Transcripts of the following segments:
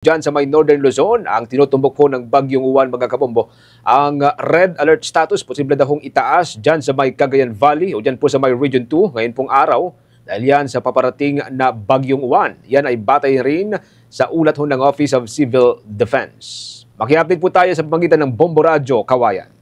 Diyan sa may Northern Luzon, ang tinutumbok po ng Bagyong Uwan, mga kabombo, ang red alert status, posible na hong itaas dyan sa may Cagayan Valley o dyan po sa may Region 2 ngayon pong araw dahil yan sa paparating na Bagyong Uwan. Yan ay batay rin sa ulat ho ng Office of Civil Defense. Maki-update po tayo sa pamagitan ng Bombo Radio, Kawayan.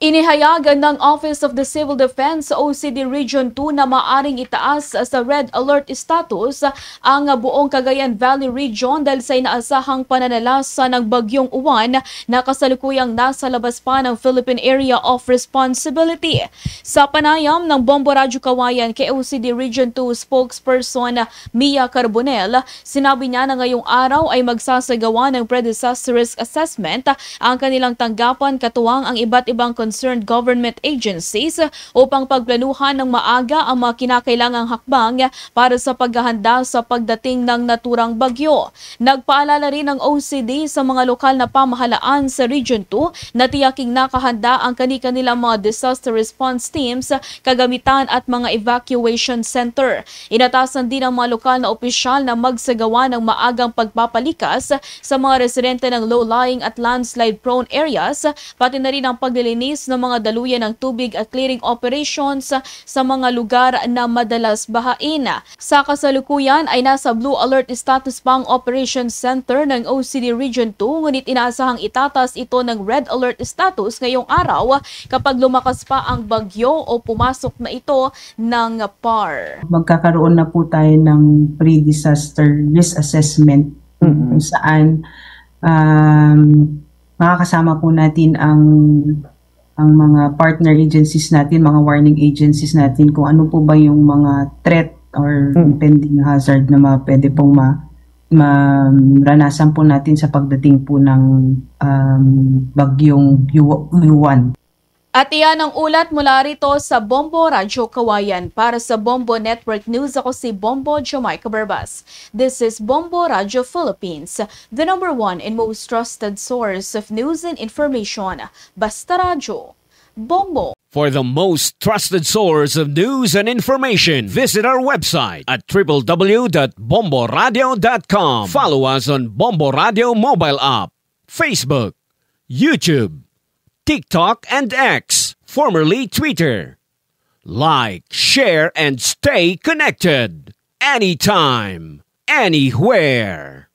Inihayagan ng Office of the Civil Defense OCD Region 2 na maaring itaas sa red alert status ang buong Cagayan Valley Region dahil sa inaasahang pananalasa ng Bagyong Uwan na kasalukuyang nasa labas pa ng Philippine Area of Responsibility. Sa panayam ng Bombo Radyo Kawayan kay OCD Region 2 spokesperson Mia Carbonell, sinabi niya na ngayong araw ay magsasagawa ng pre-disaster risk assessment ang kanilang tanggapan katuwang ang iba't ibang concerned government agencies upang pagplanuhan ng maaga ang mga kinakailangang hakbang para sa paghahanda sa pagdating ng naturang bagyo. Nagpaalala rin ng OCD sa mga lokal na pamahalaan sa Region 2 na tiyaking nakahanda ang kani-kanilang mga disaster response teams, kagamitan at mga evacuation center. Inatasan din ang mga lokal na opisyal na magsagawa ng maagang pagpapalikas sa mga residente ng low-lying at landslide-prone areas, pati na rin ang paglilinis ng mga daluyan ng tubig at clearing operations sa mga lugar na madalas bahain. Sa kasalukuyan ay nasa blue alert status pa ang Operations Center ng OCD Region 2, ngunit inaasahang itatas ito ng red alert status ngayong araw kapag lumakas pa ang bagyo o pumasok na ito ng PAR. Magkakaroon na po tayo ng pre-disaster risk assessment kung saan makakasama po natin ang mga partner agencies natin, mga warning agencies natin kung ano po ba yung mga threat or impending hazard na pwede pong maranasan po natin sa pagdating po ng Bagyong Uwan. At iyan ang ulat mula rito sa Bombo Radyo Kawayan. Para sa Bombo Network News, ako si Bombo Jamaica Barbas. This is Bombo Radyo Philippines, the #1 and most trusted source of news and information. Basta Radyo, Bombo. For the most trusted source of news and information, visit our website at www.bomboradio.com. Follow us on Bombo Radio mobile app, Facebook, YouTube, TikTok, and X, formerly Twitter. Like, share, and stay connected. Anytime, anywhere.